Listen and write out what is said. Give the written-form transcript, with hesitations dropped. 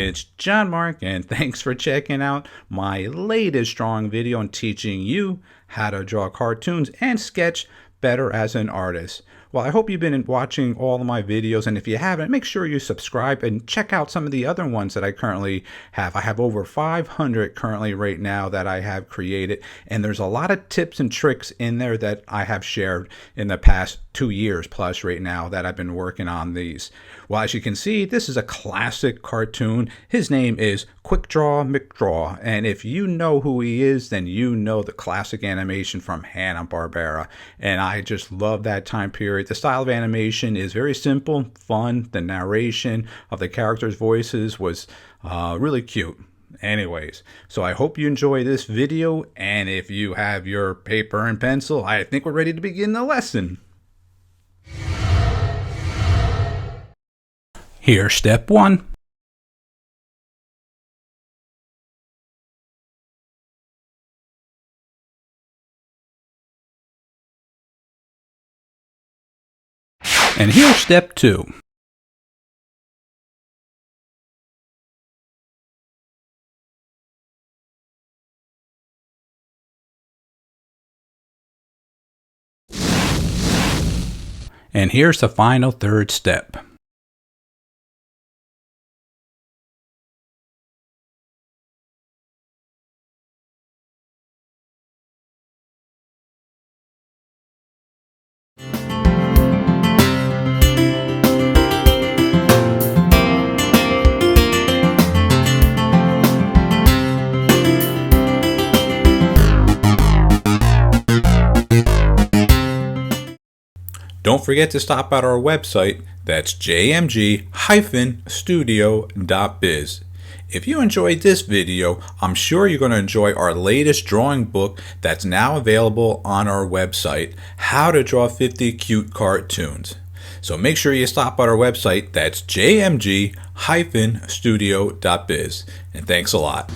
It's John-Marc, and thanks for checking out my latest drawing video on teaching you how to draw cartoons and sketch better as an artist. Well, I hope you've been watching all of my videos, and if you haven't, make sure you subscribe and check out some of the other ones that I currently have. I have over 500 currently right now that I have created, and there's a lot of tips and tricks in there that I have shared in the past 2 years plus right now that I've been working on these. Well, as you can see, this is a classic cartoon. His name is Draw McGraw, and if you know who he is, then you know the classic animation from Hanna-Barbera, and I just love that time period. The style of animation is very simple, fun. The narration of the characters' voices was really cute. Anyways, so I hope you enjoy this video, and if you have your paper and pencil, I think we're ready to begin the lesson. Here's step 1. And here's step 2. And here's the final third step. Don't forget to stop at our website, that's jmg-studio.biz. If you enjoyed this video, I'm sure you're going to enjoy our latest drawing book that's now available on our website, How to Draw 50 Cute Cartoons. So make sure you stop at our website, that's jmg-studio.biz. And thanks a lot.